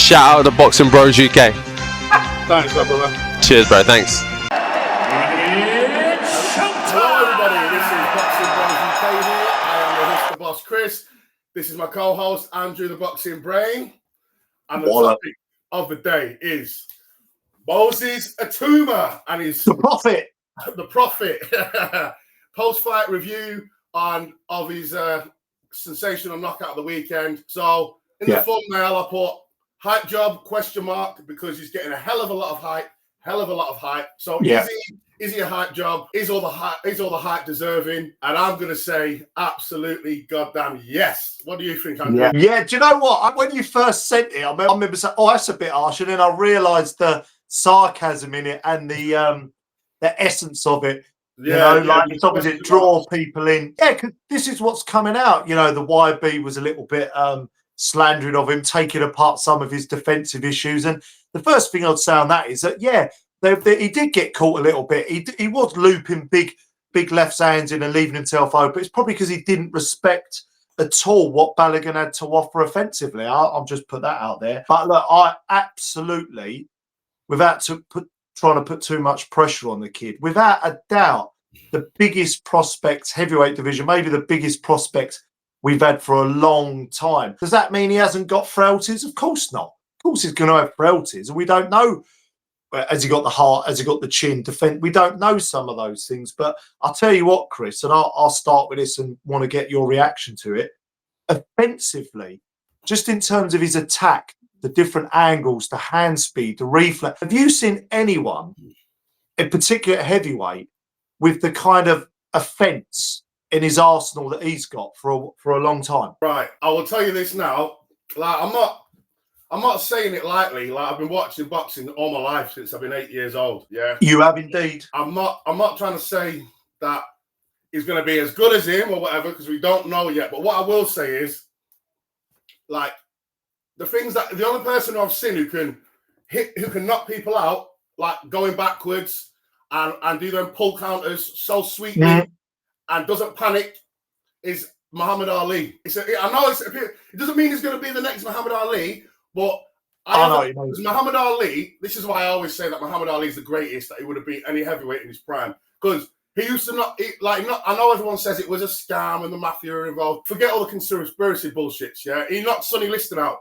Shout out to Boxing Bros UK. Thanks, my brother. Cheers, bro. Thanks. Hello, everybody. This is Boxing Bros UK here. I am your host, the boss, Chris. This is my co-host, Andrew, the Boxing Brain. And the topic of the day is Moses Itauma and his... The Prophet. The Prophet. Post-fight review of his sensational knockout of the weekend. So, in the thumbnail, I put hype job, ? Because he's getting a hell of a lot of hype. So is he a hype job? Is all the hype deserving? And I'm gonna say absolutely goddamn yes. What do you think, Andrew? Yeah, do you know what? When you first sent it, I remember saying, oh, that's a bit harsh, and then I realised the sarcasm in it and the essence of it. It's obviously draw people in. Yeah, because this is what's coming out. You know, the YB was a little bit slandering of him, taking apart some of his defensive issues. And the first thing I'd say on that is that, he did get caught a little bit. He was looping big left hands in and leaving himself open. It's probably because he didn't respect at all what Balogun had to offer offensively. I'll just put that out there. But look, I absolutely, without trying to put too much pressure on the kid, without a doubt, the biggest prospect, heavyweight division, maybe the biggest prospect we've had for a long time. Does that mean he hasn't got frailties? Of course not. Of course he's going to have frailties, and we don't know. Has he got the heart? Has he got the chin? Defend? We don't know some of those things. But I'll tell you what, Chris, and I'll start with this and want to get your reaction to it. Offensively, just in terms of his attack, the different angles, the hand speed, the reflex. Have you seen anyone, in particular at heavyweight, with the kind of offence in his arsenal that he's got for a long time? Right. I will tell you this now. Like, I'm not saying it lightly. Like, I've been watching boxing all my life since I've been 8 years old. Yeah. You have indeed. I'm not trying to say that he's going to be as good as him or whatever, because we don't know yet. But what I will say is, like, the only person who I've seen who can knock people out, like going backwards and do them pull counters so sweetly and doesn't panic, is Muhammad Ali. It doesn't mean he's going to be the next Muhammad Ali, but Muhammad Ali, this is why I always say that Muhammad Ali is the greatest that he would have beat any heavyweight in his prime, because he used to I know everyone says it was a scam and the mafia are involved. Forget all the conspiracy bullshits, yeah? He knocked Sonny Liston out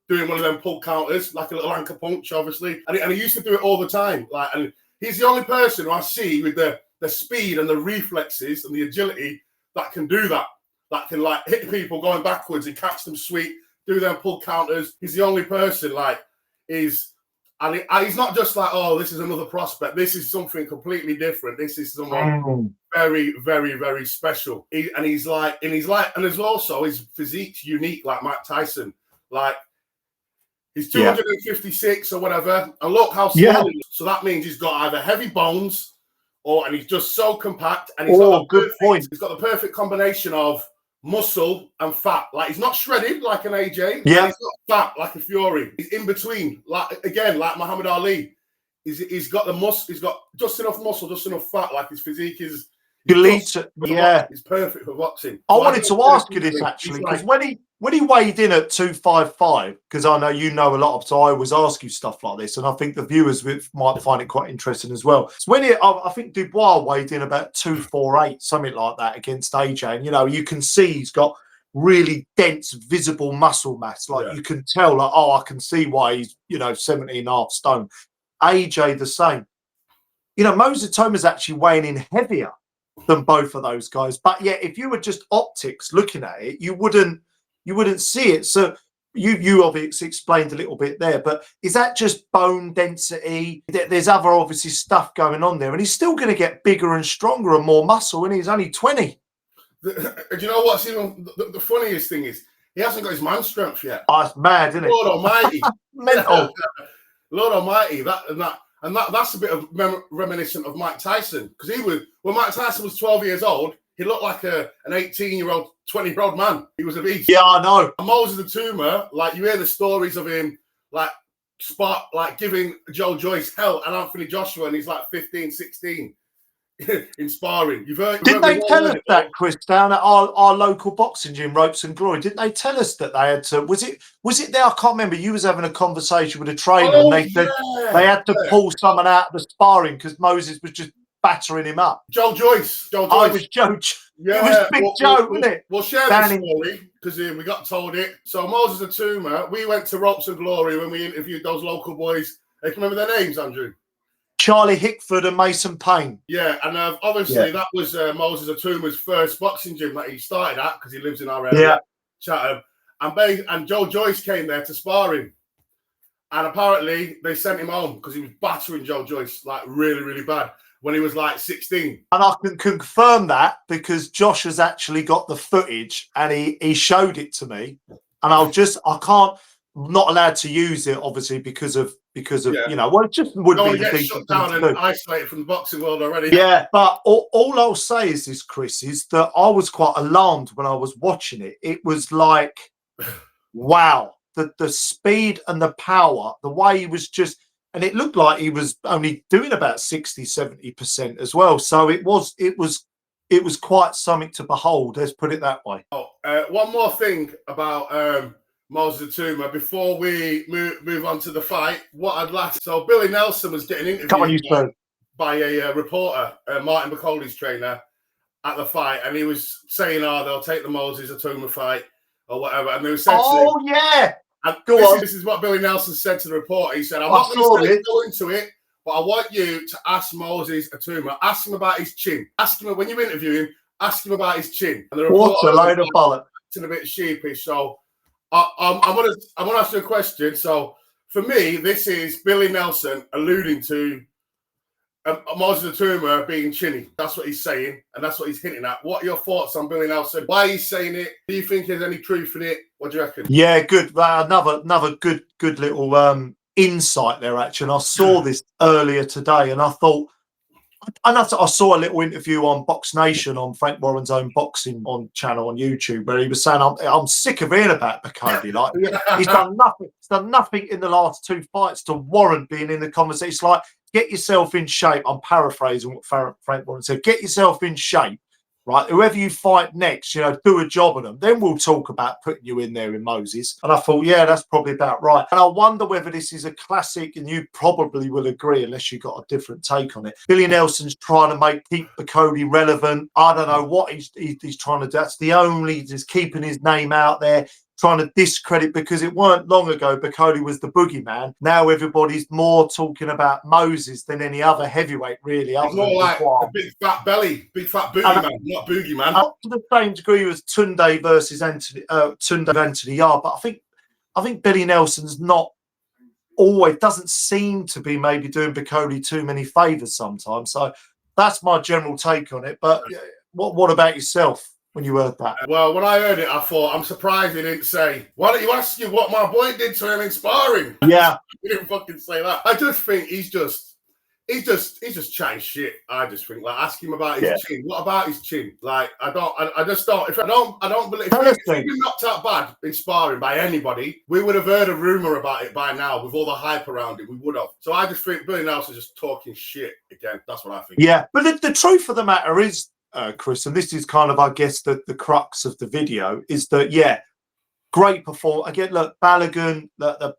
doing one of them pull counters, like a little anchor punch, obviously. And he used to do it all the time. And he's the only person who I see with the speed and the reflexes and the agility that can do that. That can, like, hit people going backwards and catch them sweet, do them pull counters. He's the only person, he's not just like, oh, this is another prospect. This is something completely different. This is someone very, very, very special. And there's also his physique's unique, like Mike Tyson. Like, he's 256 or whatever, and look how small he is. So that means he's got either heavy bones, and he's just so compact, and he's got the perfect combination of muscle and fat. Like, he's not shredded like an AJ. Yeah. He's not fat like a Fury. He's in between. Like Muhammad Ali. He's got the muscle. He's got just enough muscle, just enough fat. Like, his physique is elite. It's perfect for boxing. I wanted to ask you this actually, because when he weighed in at 255, because I know you know a lot of, so I always ask you stuff like this, and I think the viewers might find it quite interesting as well. So I think Dubois weighed in about 248, something like that, against AJ, and you can see he's got really dense, visible muscle mass. Like, you can tell, like, I can see why he's 17.5 stone. AJ the same. Moses Itauma's actually weighing in heavier than both of those guys, but yet if you were just optics looking at it, you wouldn't see it. So you obviously explained a little bit there, but is that just bone density? There's other obviously stuff going on there, and he's still going to get bigger and stronger and more muscle, and he's only 20. Do you know what's even the funniest thing is? He hasn't got his man strength yet. Oh, it's mad, isn't it? Lord Almighty, mental. Lord Almighty, that's a bit of reminiscent of Mike Tyson, because when Mike Tyson was 12 years old, he looked like an 18-year-old, 20-year-old man. He was a beast. Yeah, I know. And Moses Itauma, like, you hear the stories of him, like giving Joe Joyce hell and Anthony Joshua, and he's like 15, 16. in sparring. Didn't they tell us that, Chris, down at our local boxing gym, Ropes and Glory? Didn't they tell us that they had to? Was it there? I can't remember. You was having a conversation with a trainer, and they said they had to pull someone out of the sparring because Moses was just battering him up. Joe Joyce. Oh, it was Joe. Yeah, it was Big Joe, wasn't it? We'll share this story because we got told it. So Moses Itauma, we went to Ropes and Glory when we interviewed those local boys. They can remember their names, Andrew? Charlie Hickford and Mason Payne. Yeah, and obviously that was Moses Atuma's first boxing gym that he started at because he lives in our area, Chatham. And Joe Joyce came there to sparring. And apparently they sent him home because he was battering Joe Joyce like really, really bad when he was like 16. And I can confirm that because Josh has actually got the footage and he showed it to me. And I'm not allowed to use it, obviously, because of well, it just would be get shut down and isolated from the boxing world already. Yeah, but all I'll say is this, Chris, is that I was quite alarmed when I was watching it. It was like, wow, the speed and the power, the way he was just, and it looked like he was only doing about 60-70% as well. So it was quite something to behold. Let's put it that way. One more thing about Moses Itauma before we move on to the fight. What I'd like, so Billy Nelson was getting interviewed by a reporter, Martin McCauley's trainer, at the fight, and he was saying, they'll take the Moses Itauma fight or whatever, and they were saying, and this is what Billy Nelson said to the reporter. He said, I'm not going to go into it, but I want you to ask Moses Itauma, ask him about his chin. Ask him, when you interview him, ask him about his chin. And the reporter what a load of bollocks. A bit sheepish, so I'm gonna ask you a question. So for me, this is Billy Nelson alluding to Moses Itauma being chinny. That's what he's saying, and that's what he's hinting at. What are your thoughts on Billy Nelson? Why he's saying it? Do you think there's any truth in it? What do you reckon? Yeah, good. Another good little insight there, actually. And I saw this earlier today, and I thought, I saw a little interview on Box Nation on Frank Warren's own boxing channel on YouTube where he was saying, I'm sick of hearing about Bacardi. Like he's done nothing. He's done nothing in the last two fights to warrant being in the conversation. It's like, get yourself in shape. I'm paraphrasing what Frank Warren said. Get yourself in shape, right? Whoever you fight next, do a job on them. Then we'll talk about putting you in there in Moses. And I thought, yeah, that's probably about right. And I wonder whether this is a classic, and you probably will agree unless you got a different take on it. Billy Nelson's trying to keep Bacardi relevant. I don't know what he's trying to do. That's the only, just keeping his name out there, trying to discredit, because it weren't long ago Bacardi was the boogeyman. Now everybody's more talking about Moses than any other heavyweight, really. It's more like a big fat belly, big fat boogeyman, not boogeyman. Up to the same degree as Tunde versus Anthony Yard, but I think Billy Nelson's not always, doesn't seem to be maybe doing Bacardi too many favours sometimes. So that's my general take on it. But what about yourself? When you heard that? Well, when I heard it, I thought, I'm surprised he didn't say, why don't you ask you what my boy did to him in sparring? Yeah. He didn't fucking say that. I just think he's just chatting shit. I just think, like, ask him about his chin. What about his chin? Like, I just don't believe, if he'd been knocked out bad in sparring by anybody, we would have heard a rumour about it by now with all the hype around it. We would have. So I just think Billy Nelson's just talking shit again. That's what I think. Yeah. But the truth of the matter is, Chris, and this is kind of, I guess, the crux of the video, is that, great performance. Again, look, Balogun, the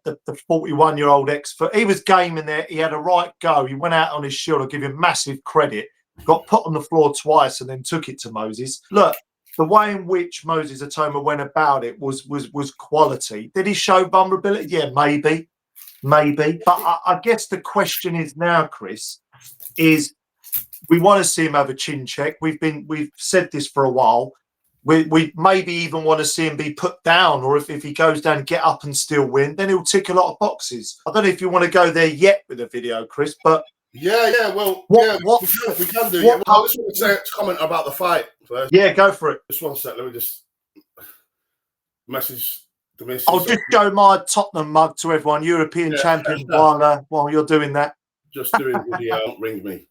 41-year-old expert, he was game in there. He had a right go. He went out on his shield. I'll give him massive credit. Got put on the floor twice and then took it to Moses. Look, the way in which Moses Itauma went about it was quality. Did he show vulnerability? Yeah, maybe. But I guess the question is now, Chris, is we want to see him have a chin check. We've said this for a while. We maybe even want to see him be put down, or if he goes down and get up and still win, then he'll tick a lot of boxes. I don't know if you want to go there yet with the video, Chris, but we can do it. Well, I just want to say a comment about the fight first. Yeah, go for it. Just one sec. Let me just message the missus. I'll just show my Tottenham mug to everyone, European champion, while you're doing that. Just doing video. Don't ring me.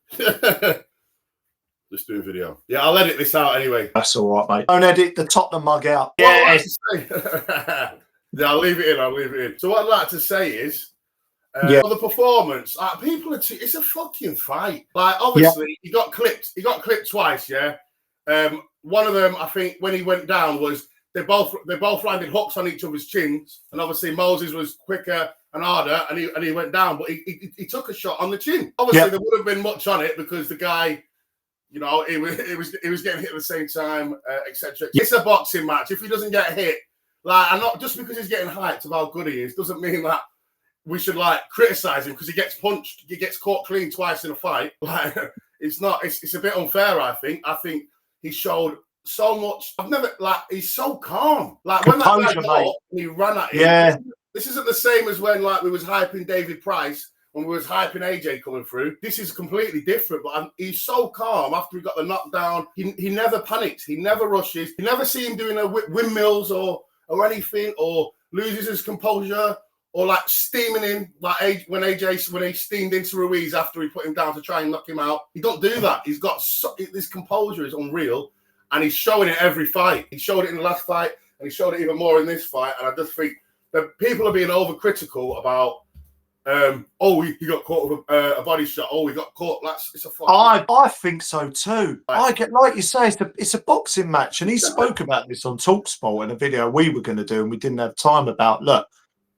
Just doing video. Yeah, I'll edit this out anyway. That's all right, mate. Don't edit the Tottenham mug out. Yeah, I'll leave it in. So what I'd like to say is, For the performance, people are it's a fucking fight. Like, obviously, he got clipped. He got clipped twice. Yeah. One of them, I think, when he went down, was they both landed hooks on each other's chins, and obviously Moses was quicker and harder, and he went down, but he took a shot on the chin. Obviously, there would have been much on it because the guy, you know, he was getting hit at the same time, etc. It's a boxing match. If he doesn't get hit, like, and not just because he's getting hyped of how good he is, doesn't mean that we should like criticize him because he gets punched, he gets caught clean twice in a fight. Like, it's a bit unfair. I think he showed so much. He's so calm. Like, when that guy got up and he ran at him. Yeah. This isn't the same as when like we was hyping David Price, when we was hyping AJ coming through. This is completely different. But he's so calm after he got the knockdown. He never panics. He never rushes. You never see him doing windmills or anything, or loses his composure, or like steaming in like when he steamed into Ruiz after he put him down to try and knock him out. He don't do that. He's got this composure is unreal, and he's showing it every fight. He showed it in the last fight, and he showed it even more in this fight. And I just think that people are being overcritical about. He got caught with a body shot. Oh, he got caught. It's a fucking... I think so too. I get, like you say, it's a boxing match, and he spoke about this on TalkSport in a video we were going to do, and we didn't have time about. Look,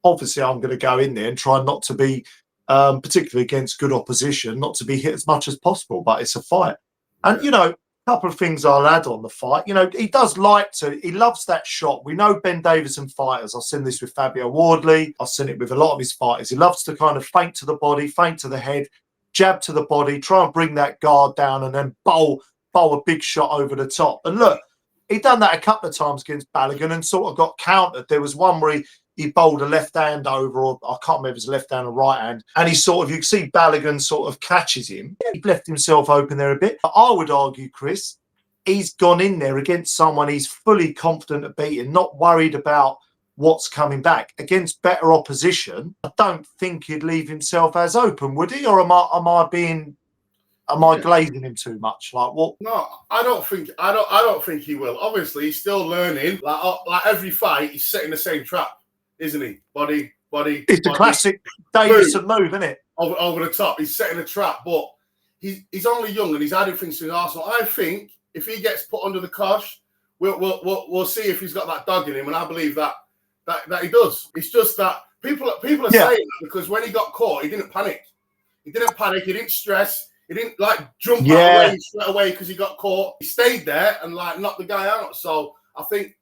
obviously, I'm going to go in there and try not to be, particularly against good opposition, not to be hit as much as possible. But it's a fight, and you know, a couple of things I'll add on the fight. You know, he loves that shot. We know Ben Davison fighters. I've seen this with Fabio Wardley. I've seen it with a lot of his fighters. He loves to kind of feint to the body, feint to the head, jab to the body, try and bring that guard down, and then bowl a big shot over the top. And look, he done that a couple of times against Balogun and sort of got countered. There was one where he bowled a left hand over, or I can't remember if it was a left hand or right hand, and he sort of, you can see Balogun sort of catches him. He left himself open there a bit. But I would argue, Chris, he's gone in there against someone he's fully confident of beating, not worried about what's coming back. Against better opposition, I don't think he'd leave himself as open, would he? Or am I glazing him too much? Like, what? No, I don't think he will. Obviously, he's still learning. Like every fight, he's setting the same trap, isn't he? Body. It's the classic Davison move, isn't it? Over the top. He's setting a trap, but he's only young and he's adding things to his arsenal. I think if he gets put under the cosh, we'll see if he's got that dog in him, and I believe that he does. It's just that people are saying that because when he got caught, he didn't panic. He didn't stress. He didn't like jump away straight away because he got caught. He stayed there and like knocked the guy out. So I think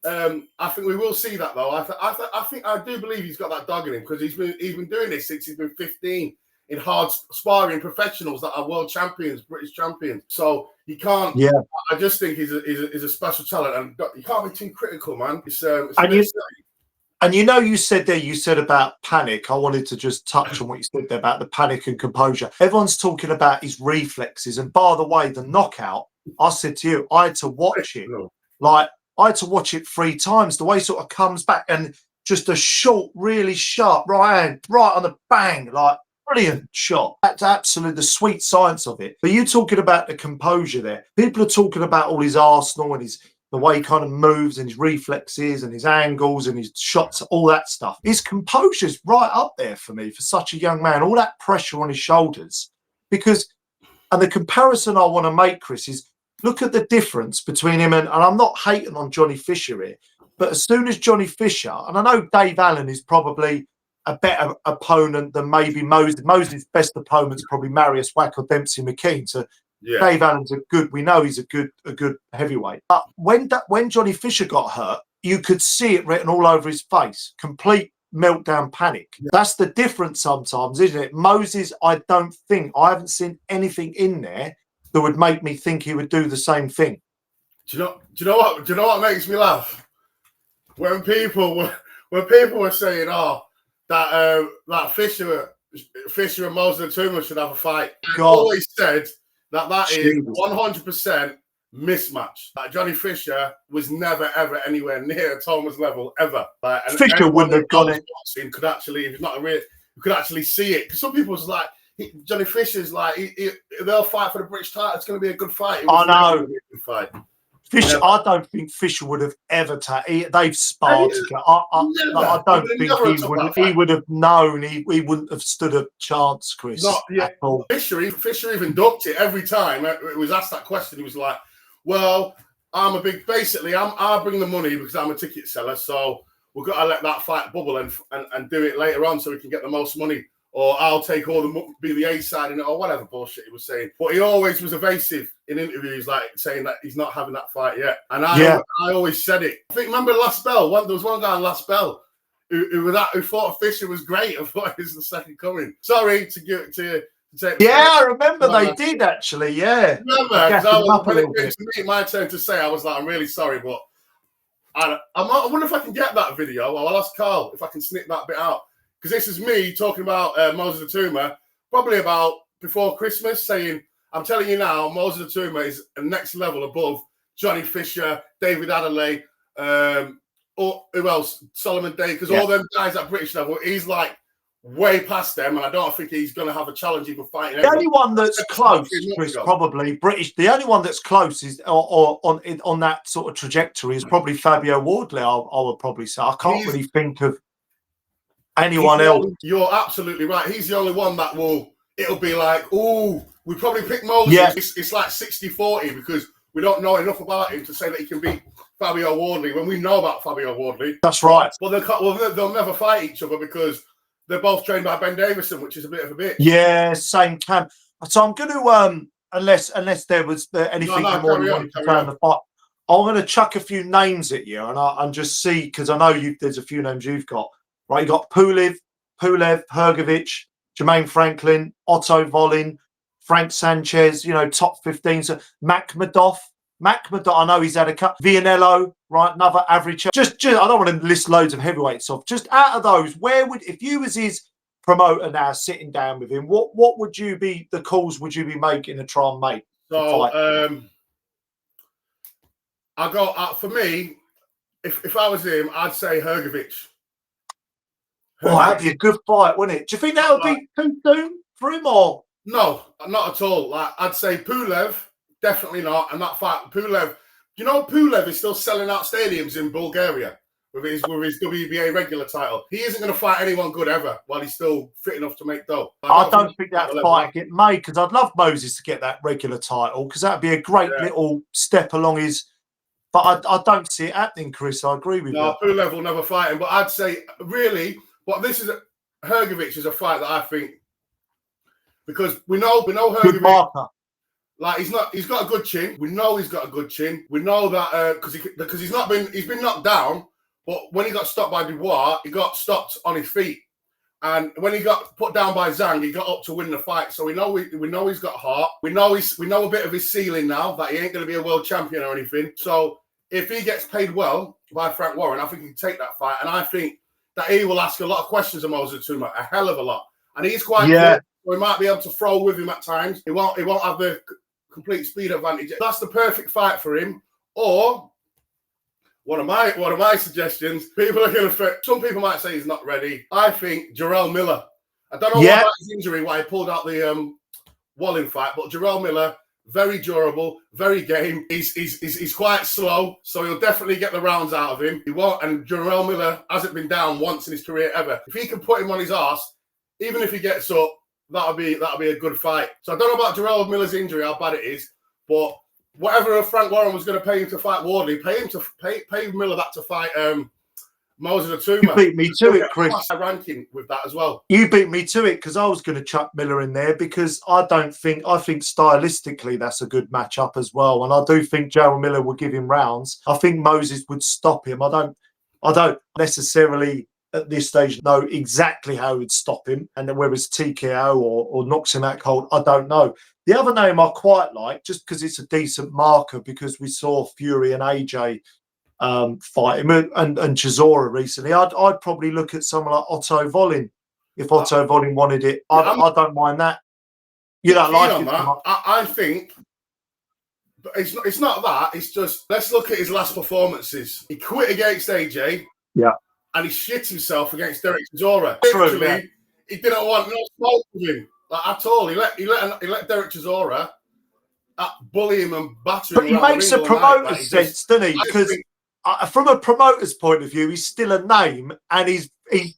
we will see that though. I do believe he's got that dog in him because he's been doing this since he's been 15 in hard sparring professionals that are world champions, British champions. So you can't. Yeah, I just think he's a special talent, and you can't be too critical, man. And you know, you said about panic. I wanted to just touch on what you said there about the panic and composure. Everyone's talking about his reflexes. And by the way, the knockout, I said to you, I had to watch it. Like, I had to watch it 3 times. The way it sort of comes back and just a short, really sharp right hand, right on the bang, like brilliant shot. That's absolutely the sweet science of it. But you talking about the composure there. People are talking about all his arsenal and the way he kind of moves and his reflexes and his angles and his shots, all that stuff. His composure's right up there for me for such a young man. All that pressure on his shoulders. And the comparison I want to make, Chris, is look at the difference between him and I'm not hating on Johnny Fisher here, but as soon as Johnny Fisher, and I know Dave Allen is probably a better opponent than maybe Moses. Moses' best opponent's probably Marius Wack or Dempsey McKean. So Dave Allen's we know he's a good heavyweight. But when Johnny Fisher got hurt, you could see it written all over his face. Complete meltdown panic. Yeah. That's the difference sometimes, isn't it? Moses, I haven't seen anything in there that would make me think he would do the same thing. Do you know what makes me laugh? When people were saying, that Fisher and Moses and Itauma should have a fight. I always said that is 100% mismatch. Like, Johnny Fisher was never ever anywhere near Itauma's level ever. Like, and Fisher wouldn't have got it. Could actually, if it's not a real, you could actually see it. Because some people was like, Johnny Fisher's like, they'll fight for the British title. It's going to be a good fight. I know. Good fight. Fisher, Never. I don't think Fisher would have ever they've sparred together. I don't think he would have known. He wouldn't have stood a chance, Chris. Not yet. At all. Fisher even ducked it every time it was asked that question. He was like, "Well, I bring the money because I'm a ticket seller, so we've got to let that fight bubble and do it later on so we can get the most money. Or I'll take all be the A side in it, or whatever bullshit he was saying." But he always was evasive in interviews, like saying that he's not having that fight yet. And I always said it. I think, remember Last Bell? There was one guy on Last Bell who thought Fisher was great. I thought he was the second coming. Sorry to take. Yeah, I remember they did actually. Yeah, remember when it came to me, my turn to say, I was like, "I'm really sorry, but I wonder if I can get that video. I'll ask Carl if I can snip that bit out." Because this is me talking about Moses Itauma, probably about before Christmas, saying, "I'm telling you now, Moses Itauma is a next level above Johnny Fisher, David Adelaide, or who else? Solomon Day, because all them guys at British level, he's like way past them, and I don't think he's going to have a challenge even fighting. The only one that's close, Chris, probably British. The only one that's close is or on that sort of trajectory is probably Fabio Wardley. I would probably say. I can't really think of anyone else. You're absolutely right. He's the only one that it'll be like, oh, we probably pick Moses. Yeah. It's like 60-40 because we don't know enough about him to say that he can beat Fabio Wardley when we know about Fabio Wardley. That's right. But they'll never fight each other because they're both trained by Ben Davison, which is a bit of a bitch. Yeah, same camp. So I'm going to, unless there was anything more you wanted to say on the fight, I'm going to chuck a few names at you and just see, because I know there's a few names you've got. Right, you got Pulev, Hrgovic, Jermaine Franklin, Otto Volin, Frank Sanchez, top 15. So Makhmadov, I know he's had a cut. Vianello, right, another average. Just I don't want to list loads of heavyweights off. Just out of those, if you was his promoter now, sitting down with him, what would you be the calls would you be making to try and make? So I go for me. If I was him, I'd say Hrgovic. Oh, that'd be a good fight, wouldn't it? Do you think that would be too soon for him, or no? Not at all. Like I'd say Pulev, definitely not. And that fight, Pulev. Pulev is still selling out stadiums in Bulgaria with his WBA regular title. He isn't going to fight anyone good ever while he's still fit enough to make dough. I don't think that fight would get made because I'd love Moses to get that regular title because that'd be a great little step along his. But I don't see it happening, Chris. I agree with you. No, Pulev will never fight him. But I'd say really. But this is Hrgovic is a fight that I think because we know Hrgovic. Like he's got a good chin. We know he's got a good chin. We know that because he's been knocked down, but when he got stopped by Dubois, he got stopped on his feet, and when he got put down by Zhang, he got up to win the fight. So we know he's got heart. We know a bit of his ceiling now that he ain't going to be a world champion or anything. So if he gets paid well by Frank Warren, I think he can take that fight, and I think that he will ask a lot of questions of Moses Itauma, a hell of a lot. And he's quite good, so he might be able to throw with him at times. He won't have the complete speed advantage. That's the perfect fight for him. Or one of my suggestions, some people might say he's not ready. I think Jarrell Miller. I don't know about his injury, why he pulled out the Wallin fight, but Jarrell Miller, very durable, very game. He's quite slow, so he'll definitely get the rounds out of him. He won't, and Jarrell Miller hasn't been down once in his career ever. If he can put him on his arse, even if he gets up, that'll be a good fight. So I don't know about Jarrell Miller's injury, how bad it is, but whatever Frank Warren was going to pay him to fight Wardley, pay Miller that to fight Moses Itauma. You beat me to it, Chris. Ranking with that as well. You beat me to it because I was going to chuck Miller in there because I think stylistically that's a good matchup as well, and I do think Jarrell Miller will give him rounds. I think Moses would stop him. I don't necessarily at this stage know exactly how he would stop him, and then whether it's TKO or knocks him out cold, I don't know. The other name I quite like, just because it's a decent marker, because we saw Fury and AJ fight him and Chisora recently. I'd probably look at someone like Otto Volin if Otto Volin wanted it. I don't mind that. You don't like it? I think it's not that. It's just let's look at his last performances. He quit against AJ. Yeah. And he shit himself against Derek Chisora. Literally, he didn't want no smoke with him, like, at all. He let Derek Chisora bully him and batter But him. he around the makes a ring all night. promoter's sense, doesn't he? Because from a promoter's point of view, he's still a name and he's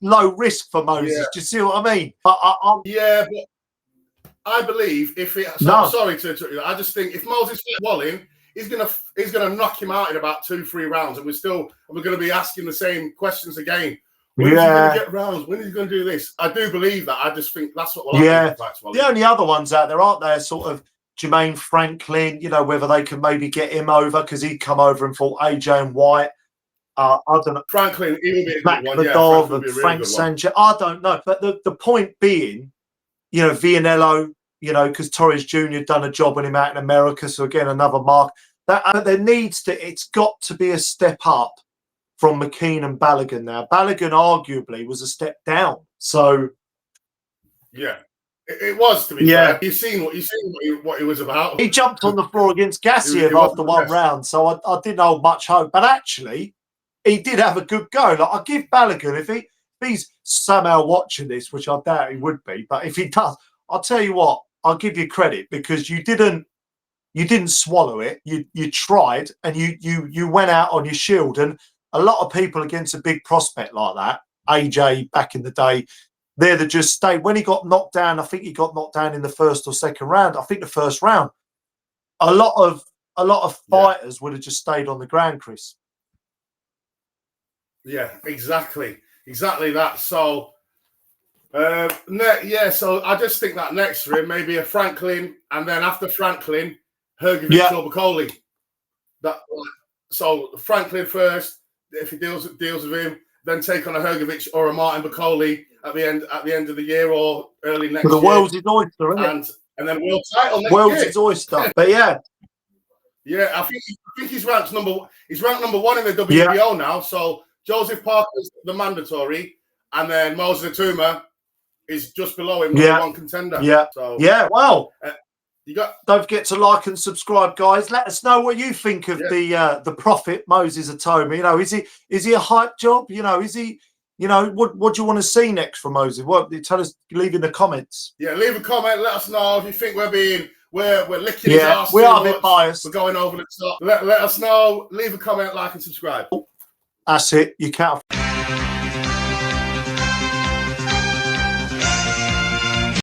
low risk for Moses. Yeah. Do you see what I mean? Yeah, but I believe if it. So, No. Sorry to interrupt you. I just think if Moses fights Wallin, he's gonna knock him out in about 2-3 rounds, and we're gonna be asking the same questions again. When is he gonna get rounds? When is he gonna do this? I do believe that. I just think that's what will happen. The only other ones out there, aren't there? Sort of Jermaine Franklin. You know, whether they can maybe get him over because he'd come over and fought AJ and White. I don't know. Franklin, he would be a good one. Madov and Frank Sanchez. I don't know. But the point being, you know, Vianello, you know, because Torres Jr. done a job on him out in America. So again, another mark. That it's got to be a step up from McKean and Balogun now. Balogun arguably was a step down. So yeah. It was, to be fair. You've seen what he was about. He jumped on the floor against Gassiev after one round, so I didn't hold much hope. But actually, he did have a good go. Like, I give Balogun, if he's somehow watching this, which I doubt he would be, but if he does, I'll tell you what, I'll give you credit because you didn't swallow it. You tried and you went out on your shield. And a lot of people against a big prospect like that, AJ back in the day, they'd have just stayed. When he got knocked down, I think he got knocked down in the first or second round. I think the first round. A lot of fighters would have just stayed on the ground, Chris. Yeah, exactly that. So, so I just think that next for him maybe a Franklin, and then after Franklin, Hrgović or Bacoli. So Franklin first, if he deals with him, then take on a Hrgović or a Martin Bacoli at the end of the year or early next year. The world's his oyster, isn't it? And then world title next world's year. His oyster. But yeah. Yeah, I think he's ranked number 1 in the WBO now. So Joseph Parker's the mandatory, and then Moses Itauma is just below him, number 1 contender. Yeah. So well. Don't forget to like and subscribe, guys. Let us know what you think of the prophet Moses Itauma. You know, is he a hype job? You know, is he? You know, what do you want to see next from Moses? What tell us? Leave in the comments. Yeah, leave a comment. Let us know if you think we're licking his ass. We are a bit biased. We're going over the top. Let us know. Leave a comment, like, and subscribe. That's it. You can't.